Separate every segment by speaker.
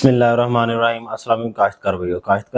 Speaker 1: बिस्मिल्लाहिर्रहमानिर्रहीम। अस्सलाम वालेकुम काश्तकार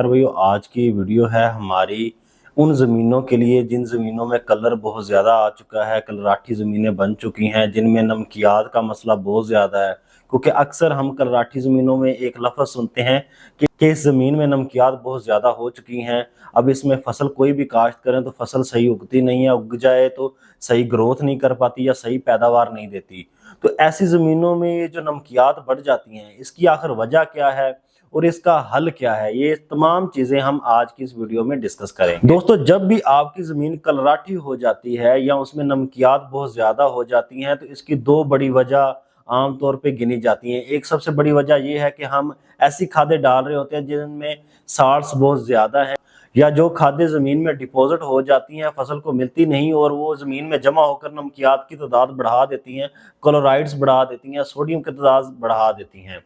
Speaker 1: भाइयों, आज की वीडियो है हमारी उन ज़मीनों के लिए जिन ज़मीनों में कलर बहुत ज़्यादा आ चुका है, कलराठी ज़मीनें बन चुकी हैं, जिनमें नमकियात का मसला बहुत ज़्यादा है। क्योंकि अक्सर हम कलराठी ज़मीनों में एक लफ्ज़ सुनते हैं कि इस ज़मीन में नमकियात बहुत ज़्यादा हो चुकी हैं, अब इसमें फसल कोई भी काश्त करें तो फसल सही उगती नहीं है, उग जाए तो सही ग्रोथ नहीं कर पाती या सही पैदावार नहीं देती। तो ऐसी ज़मीनों में ये जो नमकियात बढ़ जाती हैं, इसकी आखिर वजह क्या है और इसका हल क्या है, ये तमाम चीज़ें हम आज की इस वीडियो में डिस्कस करेंगे। दोस्तों, जब भी आपकी ज़मीन कलराठी हो जाती है या उसमें नमकियात बहुत ज़्यादा हो जाती हैं तो इसकी दो बड़ी वजह आमतौर पे गिनी जाती हैं। एक सबसे बड़ी वजह ये है कि हम ऐसी खादें डाल रहे होते हैं जिनमें साल्ट्स बहुत ज़्यादा हैं, या जो खादें ज़मीन में डिपॉजिट हो जाती हैं, फसल को मिलती नहीं और वो ज़मीन में जमा होकर नमकियात की तादाद बढ़ा देती हैं, क्लोराइड्स बढ़ा देती हैं, सोडियम की तादाद बढ़ा देती हैं।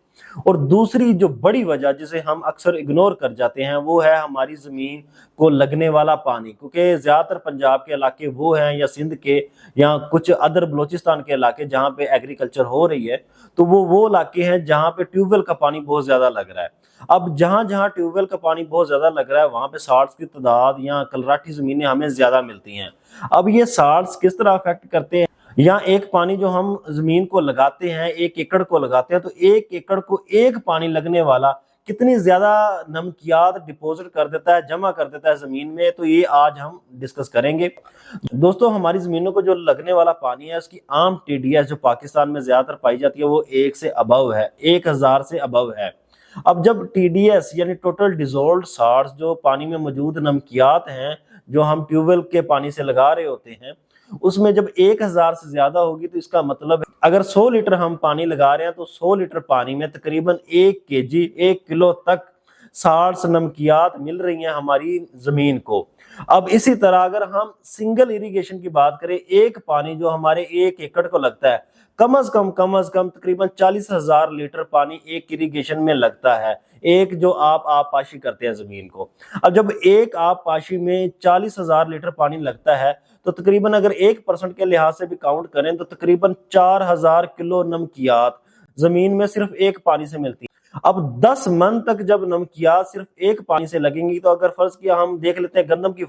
Speaker 1: और दूसरी जो बड़ी वजह जिसे हम अक्सर इग्नोर कर जाते हैं वो है हमारी ज़मीन को लगने वाला पानी। क्योंकि ज़्यादातर पंजाब के इलाके वो हैं या सिंध के या कुछ अदर बलोचिस्तान के इलाके जहाँ पे एग्रीकल्चर हो रही है, तो वो इलाके हैं जहाँ पे ट्यूबवेल का पानी बहुत ज़्यादा लग रहा है। अब जहाँ जहाँ ट्यूबवेल का पानी बहुत ज़्यादा लग रहा है वहाँ पे साल्ट्स की तादाद या कलराठी ज़मीनें हमें ज़्यादा मिलती हैं। अब ये साल्ट्स किस तरह अफेक्ट करते हैं, या एक पानी जो हम जमीन को लगाते हैं, 1 एकड़ को लगाते हैं, तो 1 एकड़ को एक पानी लगने वाला कितनी ज्यादा नमकियात डिपॉजिट कर देता है, जमा कर देता है जमीन में, तो ये आज हम डिस्कस करेंगे। दोस्तों, हमारी जमीनों को जो लगने वाला पानी है उसकी आम टीडीएस जो पाकिस्तान में ज्यादातर पाई जाती है वो 1 से अबव है, 1000 से अबव है। अब जब टीडीएस यानी टोटल डिजोल्व्ड साल्ट्स जो पानी में मौजूद नमकियात हैं जो हम ट्यूबवेल के पानी से लगा रहे होते हैं, उसमें जब 1000 से ज्यादा होगी तो इसका मतलब है अगर 100 लीटर हम पानी लगा रहे हैं तो 100 लीटर पानी में तकरीबन 1 kg 1 किलो तक साल्ट्स नमकियात मिल रही हैं हमारी जमीन को। अब इसी तरह अगर हम सिंगल इरिगेशन की बात करें, एक पानी जो हमारे 1 एकड़ को लगता है, कम अज कम तकरीबन 40,000 लीटर पानी एक इरिगेशन में लगता है, एक जो आप पाशी करते हैं जमीन को। अब जब एक आप पाशी में 40,000 लीटर पानी लगता है तो तकरीबन अगर 1% के लिहाज से भी काउंट करें तो तकरीबन 4000 किलो नमकियात जमीन में सिर्फ एक पानी से मिलती है। अब 10 मन तक जब नमकियात सिर्फ एक पानी से लगेंगी, तो अगर फर्ज किया हम देख लेते हैं गंदम की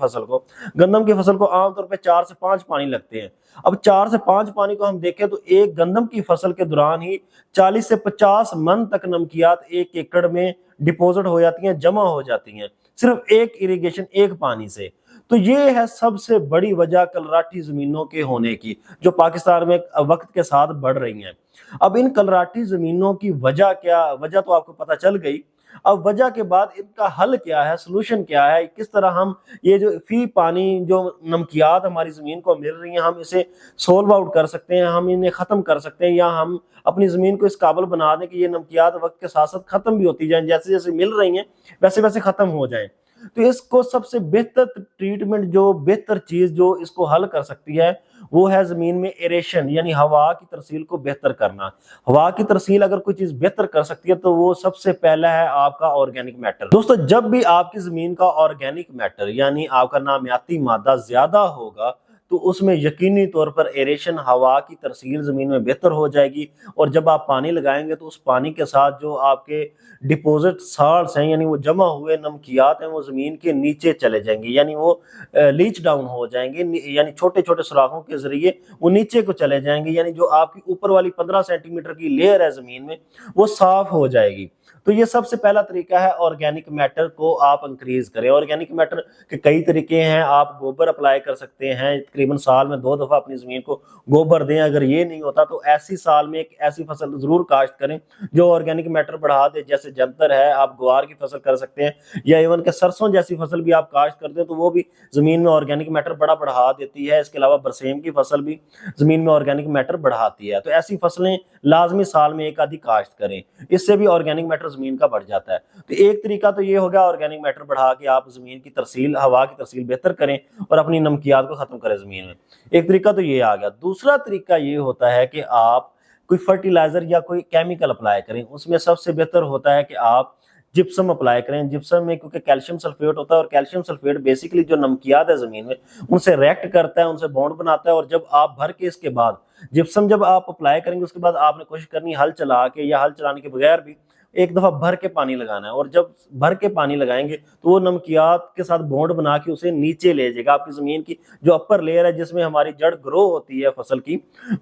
Speaker 1: फसल को आमतौर पे 4 से 5 पानी लगते हैं। अब 4 से 5 पानी को हम देखें तो एक गंदम की फसल के दौरान ही 40 से 50 मन तक नमकियात 1 एकड़ में डिपॉजिट हो जाती हैं, जमा हो जाती हैं, सिर्फ एक इरिगेशन एक पानी से। तो ये है सबसे बड़ी वजह कलराठी जमीनों के होने की, जो पाकिस्तान में वक्त के साथ बढ़ रही हैं। अब इन कलराठी जमीनों की वजह क्या, वजह तो आपको पता चल गई। अब वजह के बाद इनका हल क्या है, सोल्यूशन क्या है, किस तरह हम ये जो फी पानी जो नमकियात हमारी जमीन को मिल रही हैं हम इसे सोल्व आउट कर सकते हैं, हम इन्हें खत्म कर सकते हैं, या हम अपनी जमीन को इस काबिल बना दें कि ये नमकियात वक्त के साथ साथ खत्म भी होती जाए, जैसे जैसे मिल रही हैं वैसे वैसे खत्म हो जाए। तो इसको सबसे बेहतर ट्रीटमेंट, जो बेहतर चीज जो इसको हल कर सकती है वो है जमीन में एरेशन यानी हवा की तरसील को बेहतर करना। हवा की तरसील अगर कोई चीज बेहतर कर सकती है तो वो सबसे पहला है आपका ऑर्गेनिक मैटर। दोस्तों, जब भी आपकी जमीन का ऑर्गेनिक मैटर यानी आपका नामियाती मादा ज्यादा होगा तो उसमें यकीनी तौर पर एरेशन, हवा की तरसील जमीन में बेहतर हो जाएगी। और जब आप पानी लगाएंगे तो उस पानी के साथ जो आपके डिपॉजिट साल्ट्स हैं यानी वो जमा हुए नमकियात हैं वो जमीन के नीचे चले जाएंगे, यानी वो लीच डाउन हो जाएंगे, यानी छोटे छोटे सुराखों के जरिए वो नीचे को चले जाएंगे, यानी जो आपकी ऊपर वाली 15 सेंटीमीटर की लेयर है जमीन में वो साफ हो जाएगी। तो ये सबसे पहला तरीका है, ऑर्गेनिक मैटर को आप इंक्रीज करें। ऑर्गेनिक मैटर के कई तरीके हैं, आप गोबर अप्लाई कर सकते हैं, तकरीबन साल में 2 दफा अपनी जमीन को गोबर दें। अगर ये नहीं होता तो ऐसी साल में एक ऐसी फसल जरूर काश्त करें जो ऑर्गेनिक मैटर बढ़ा दे, जैसे जंतर है, आप ग्वार की फसल कर सकते हैं, या इवन के सरसों जैसी फसल भी आप काश्त करते हैं तो वो भी जमीन में ऑर्गेनिक मैटर बड़ा बढ़ा देती है। इसके अलावा बरसेम की फसल भी जमीन में ऑर्गेनिक मैटर बढ़ाती है। तो ऐसी फसलें लाजमी साल में एक आधी काश्त करें, इससे भी ऑर्गेनिक मैटर जमीन का बढ़ जाता है। तो एक तरीका तो ये हो गया, ऑर्गेनिक मैटर बढ़ा के आप जमीन की तरसील, हवा की तरसील बेहतर करें और अपनी नमकियात को खत्म करें जमीन में। एक तरीका तो ये आ गया। दूसरा तरीका ये होता है कि आप कोई फर्टिलाइजर या कोई केमिकल अप्लाई करें। उसमें सबसे बेहतर होता है कि आप जिप्सम अप्लाई करें। जिप्सम में क्योंकि कैल्शियम सल्फेट होता है और कैल्शियम सल्फेट बेसिकली जो नमकियात है जमीन में उनसे रिएक्ट करता है, उनसे बॉन्ड बनाता है। और जब आप भर के इसके बाद जिप्सम जब आप अप्लाई करेंगे उसके बाद आपने कोशिश करनी हल चला के या हल चलाने के बगैर भी एक दफा भर के पानी लगाना है, और जब भर के पानी लगाएंगे तो वो नमकियात के साथ बॉन्ड बना के उसे नीचे ले जाएगा। आपकी जमीन की जो अपर लेयर है जिसमें हमारी जड़ ग्रो होती है फसल की,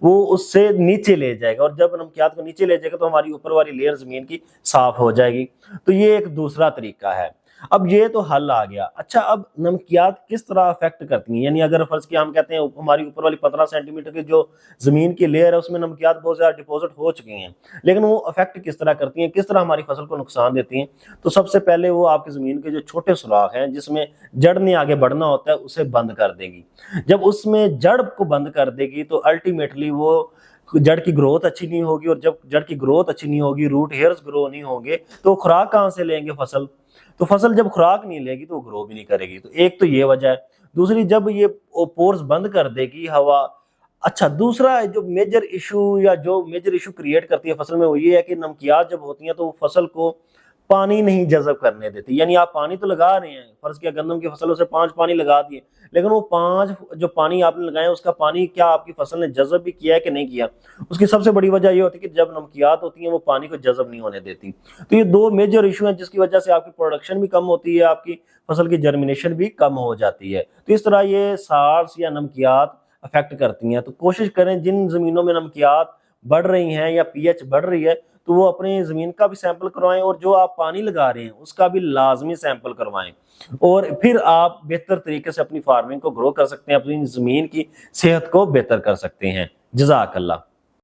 Speaker 1: वो उससे नीचे ले जाएगा, और जब नमकियात को नीचे ले जाएगा तो हमारी ऊपर वाली लेयर जमीन की साफ हो जाएगी। तो ये एक दूसरा तरीका है। अब ये तो हल आ गया। अच्छा, अब नमकियात किस तरह अफेक्ट करती हैं, यानी अगर फर्ज किया हम कहते हैं हमारी ऊपर वाली 15 सेंटीमीटर की जो जमीन की लेयर है उसमें नमकियात बहुत ज्यादा डिपॉजिट हो चुकी हैं, लेकिन वो अफेक्ट किस तरह करती हैं, किस तरह हमारी फसल को नुकसान देती हैं। तो सबसे पहले वो आपकी जमीन के जो छोटे सुराख हैं जिसमें जड़ ने आगे बढ़ना होता है उसे बंद कर देगी। जब उसमें जड़ को बंद कर देगी तो अल्टीमेटली वो जड़ की ग्रोथ अच्छी नहीं होगी, और जब जड़ की ग्रोथ अच्छी नहीं होगी, रूट हेयर्स ग्रो नहीं होंगे, तो खुराक कहां से लेंगे फसल। तो फसल जब खुराक नहीं लेगी तो वो ग्रो भी नहीं करेगी। तो एक तो ये वजह है। दूसरी, जब ये पोर्स बंद कर देगी हवा। अच्छा, दूसरा जो मेजर इशू या जो मेजर इशू क्रिएट करती है फसल में वो ये है कि नमकियात जब होती हैं तो वो फसल को पानी नहीं जज़ब करने देती। यानी आप पानी तो लगा रहे हैं, फर्ज किया गंदम की फसलों से 5 पानी लगा दिए, लेकिन वो 5 जो पानी आपने लगाए उसका पानी क्या आपकी फसल ने जज़ब भी किया है कि नहीं किया। उसकी सबसे बड़ी वजह ये होती है कि जब नमकियात होती हैं वो पानी को जज़ब नहीं होने देती। तो ये 2 मेजर इशू हैं जिसकी वजह से आपकी प्रोडक्शन भी कम होती है, आपकी फसल की जर्मिनेशन भी कम हो जाती है। तो इस तरह ये सार्स या नमकियात अफेक्ट करती हैं। तो कोशिश करें जिन जमीनों में नमकियात बढ़ रही हैं या पीएच बढ़ रही है तो वो अपनी जमीन का भी सैंपल करवाएं, और जो आप पानी लगा रहे हैं उसका भी लाजमी सैंपल करवाएं, और फिर आप बेहतर तरीके से अपनी फार्मिंग को ग्रो कर सकते हैं, अपनी जमीन की सेहत को बेहतर कर सकते हैं। जज़ाकल्लाह।